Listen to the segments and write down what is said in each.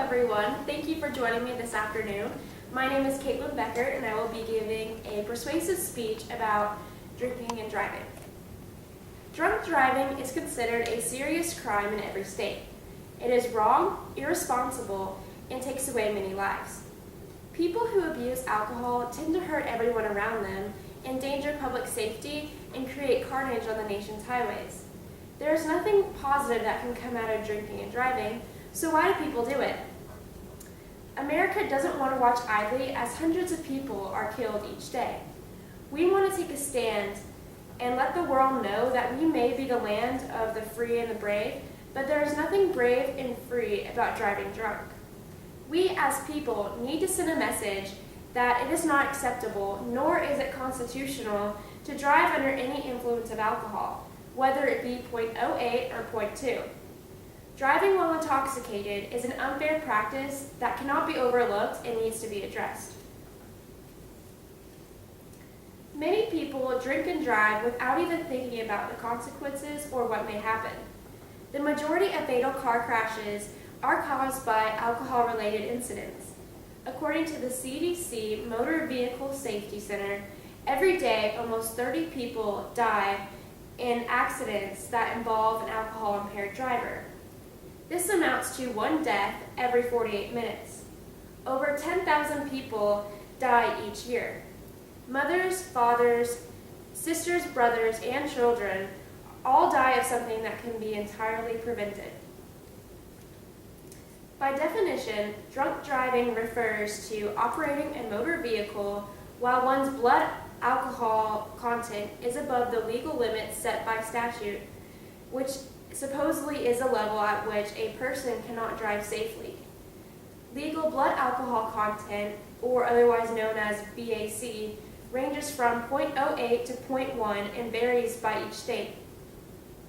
everyone. Thank you for joining me this afternoon. My name is Kaitlyn Beckert, and I will be giving a persuasive speech about drinking and driving. Drunk driving is considered a serious crime in every state. It is wrong, irresponsible, and takes away many lives. People who abuse alcohol tend to hurt everyone around them, endanger public safety, and create carnage on the nation's highways. There is nothing positive that can come out of drinking and driving, so why do people do it? America doesn't want to watch idly as hundreds of people are killed each day. We want to take a stand and let the world know that we may be the land of the free and the brave, but there is nothing brave and free about driving drunk. We as people need to send a message that it is not acceptable, nor is it constitutional, to drive under any influence of alcohol, whether it be 0.08 or 0.2. Driving while intoxicated is an unfair practice that cannot be overlooked and needs to be addressed. Many people drink and drive without even thinking about the consequences or what may happen. The majority of fatal car crashes are caused by alcohol-related incidents. According to the CDC Motor Vehicle Safety Center, every day almost 30 people die in accidents that involve an alcohol-impaired driver. This amounts to one death every 48 minutes. Over 10,000 people die each year. Mothers, fathers, sisters, brothers, and children all die of something that can be entirely prevented. By definition, drunk driving refers to operating a motor vehicle while one's blood alcohol content is above the legal limits set by statute, which supposedly is a level at which a person cannot drive safely. Legal blood alcohol content, or otherwise known as BAC, ranges from 0.08 to 0.1 and varies by each state.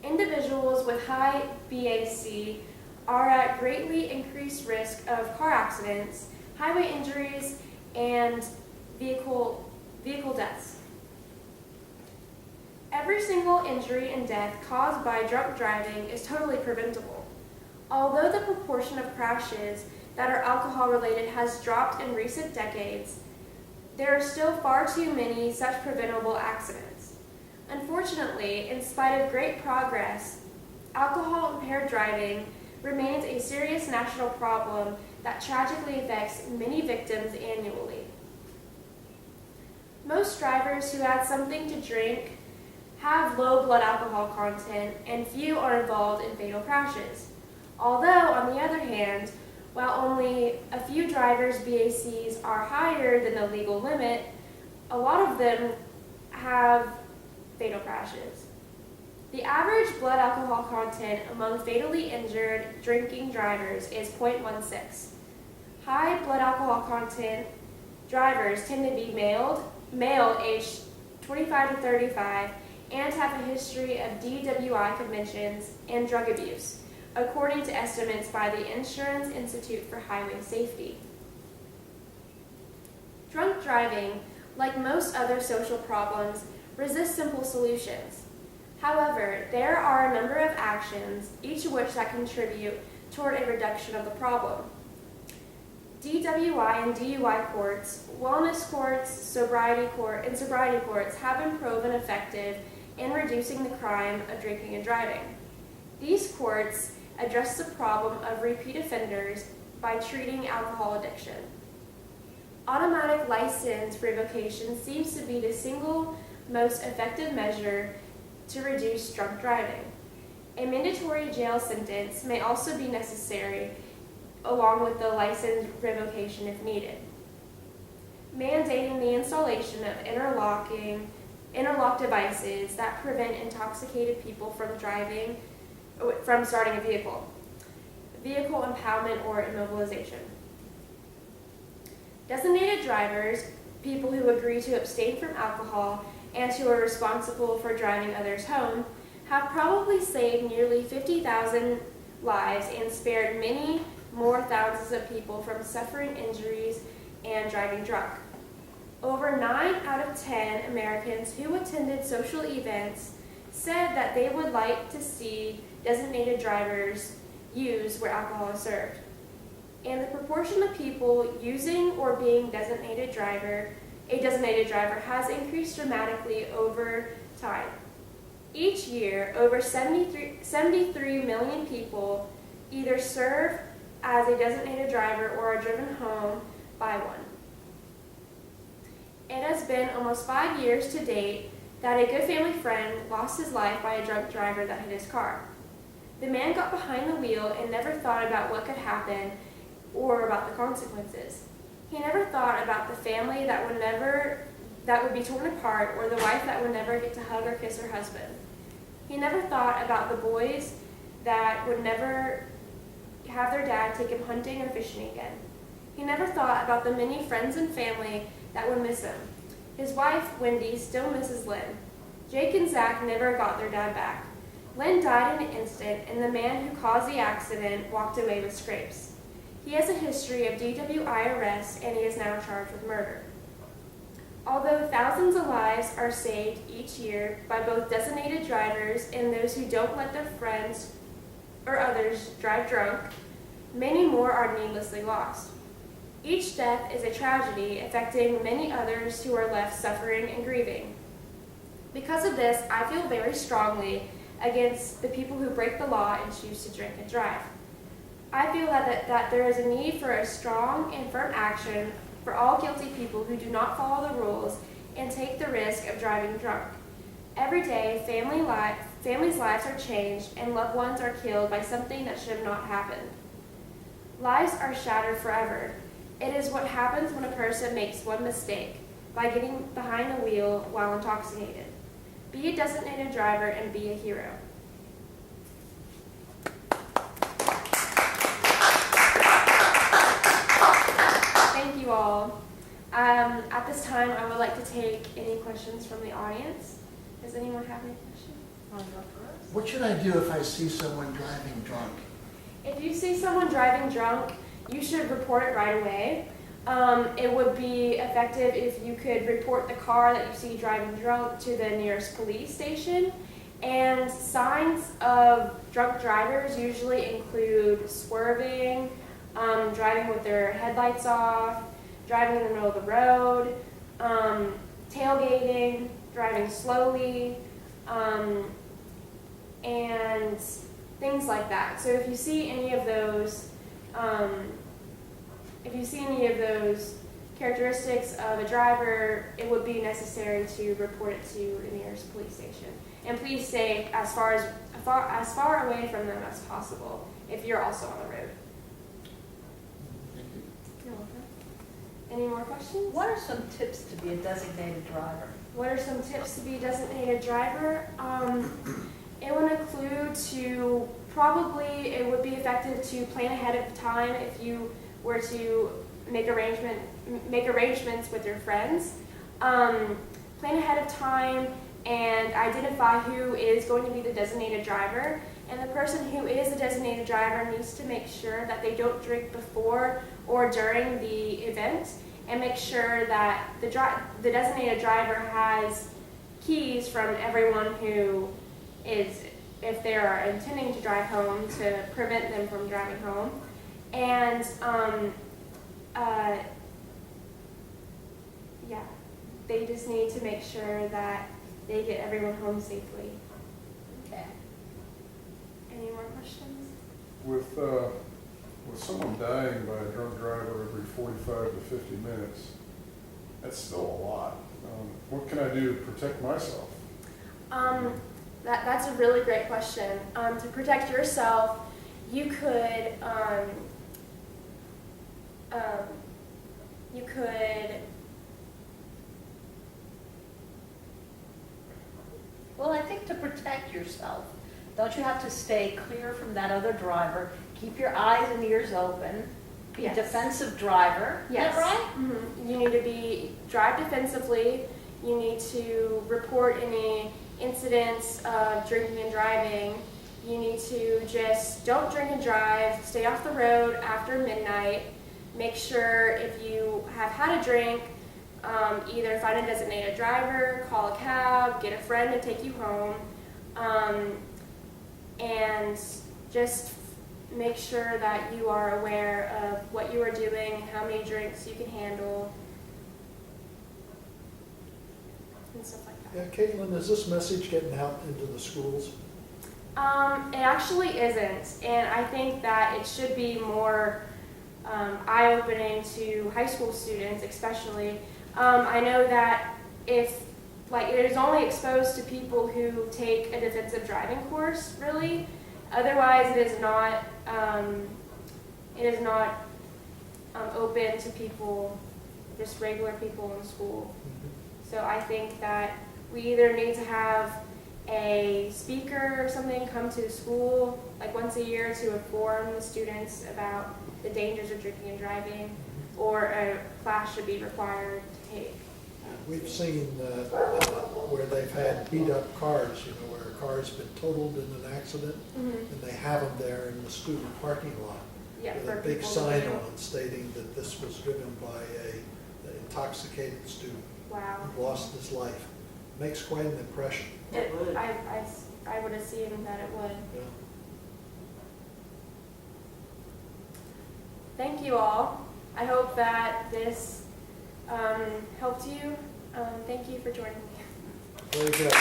Individuals with high BAC are at greatly increased risk of car accidents, highway injuries, and vehicle deaths. Every single injury and death caused by drunk driving is totally preventable. Although the proportion of crashes that are alcohol-related has dropped in recent decades, there are still far too many such preventable accidents. Unfortunately, in spite of great progress, alcohol-impaired driving remains a serious national problem that tragically affects many victims annually. Most drivers who had something to drink have low blood alcohol content, and few are involved in fatal crashes. Although, on the other hand, while only a few drivers' BACs are higher than the legal limit, a lot of them have fatal crashes. The average blood alcohol content among fatally injured drinking drivers is 0.16. High blood alcohol content drivers tend to be male aged 25 to 35, and have a history of DWI convictions and drug abuse, according to estimates by the Insurance Institute for Highway Safety. Drunk driving, like most other social problems, resists simple solutions. However, there are a number of actions, each of which that contribute toward a reduction of the problem. DWI and DUI courts, wellness courts, sobriety courts have been proven effective in reducing the crime of drinking and driving. These courts address the problem of repeat offenders by treating alcohol addiction. Automatic license revocation seems to be the single most effective measure to reduce drunk driving. A mandatory jail sentence may also be necessary, along with the license revocation if needed. Mandating the installation of interlock devices that prevent intoxicated people from starting a vehicle impoundment or immobilization. Designated drivers, people who agree to abstain from alcohol and who are responsible for driving others home, have probably saved nearly 50,000 lives and spared many more thousands of people from suffering injuries and driving drunk. Over 9 out of 10 Americans who attended social events said that they would like to see designated drivers used where alcohol is served. and the proportion of people using or being a designated driver has increased dramatically over time. Each year, over 73 million people either serve as a designated driver or are driven home by one. It has been almost 5 years to date that a good family friend lost his life by a drunk driver that hit his car. The man got behind the wheel and never thought about what could happen or about the consequences. He never thought about the family that would be torn apart, or the wife that would never get to hug or kiss her husband. He never thought about the boys that would never have their dad take him hunting or fishing again. He never thought about the many friends and family that would miss him. His wife, Wendy, still misses Lynn. Jake and Zach never got their dad back. Lynn died in an instant, and the man who caused the accident walked away with scrapes. He has a history of DWI arrests, and he is now charged with murder. Although thousands of lives are saved each year by both designated drivers and those who don't let their friends or others drive drunk, many more are needlessly lost. Each death is a tragedy affecting many others who are left suffering and grieving. Because of this, I feel very strongly against the people who break the law and choose to drink and drive. I feel that there is a need for a strong and firm action for all guilty people who do not follow the rules and take the risk of driving drunk. Every day, families' lives are changed and loved ones are killed by something that should have not happened. Lives are shattered forever. It is what happens when a person makes one mistake, by getting behind the wheel while intoxicated. Be a designated driver and be a hero. Thank you all. At this time, I would like to take any questions from the audience. Does anyone have any questions? What should I do if I see someone driving drunk? If you see someone driving drunk, you should report it right away. It would be effective if you could report the car that you see driving drunk to the nearest police station. And signs of drunk drivers usually include swerving, driving with their headlights off, driving in the middle of the road, tailgating, driving slowly, and things like that. So if you see any of those, characteristics of a driver, it would be necessary to report it to the nearest police station. And please stay as far away from them as possible if you're also on the road. Thank you. You're welcome. Any more questions? What are some tips to be a designated driver? What are some tips to be a designated driver? It would include it would be effective to plan ahead of time if you were to make arrangements with your friends. Plan ahead of time and identify who is going to be the designated driver. And the person who is the designated driver needs to make sure that they don't drink before or during the event, and make sure that the designated driver has keys from everyone who is, if they are intending to drive home, to prevent them from driving home. And they just need to make sure that they get everyone home safely. Okay. Any more questions? With someone dying by a drunk driver every 45 to 50 minutes, that's still a lot. What can I do to protect myself? That's a really great question. To protect yourself, you could Well, I think to protect yourself, don't you have to stay clear from that other driver? Keep your eyes and ears open. Be Yes. a defensive driver. Yes. Is that right? Mm-hmm. You need to drive defensively. You need to report any incidents of drinking and driving. You need to just don't drink and drive. Stay off the road after midnight. Make sure if you have had a drink, either find a designated driver, call a cab, get a friend to take you home, and just make sure that you are aware of what you are doing, how many drinks you can handle, and stuff like that. Yeah, Kaitlyn, is this message getting out into the schools? It actually isn't, and I think that it should be more eye-opening to high school students, especially. I know that if, like, it is only exposed to people who take a defensive driving course, really. Otherwise, it is not open to people, just regular people in school. So I think that we either need to have a speaker or something come to the school like once a year to inform the students about the dangers of drinking and driving, or a class should be required to take. We've seen where they've had beat up cars, you know, where a car's been totaled in an accident, and they have them there in the student parking lot Yeah, with for a big people to sign do. on it stating that this was driven by an intoxicated student Wow. who lost his life. Makes quite an impression. I would assume that it would. Yeah. Thank you all. I hope that this helped you. Thank you for joining me. Very good.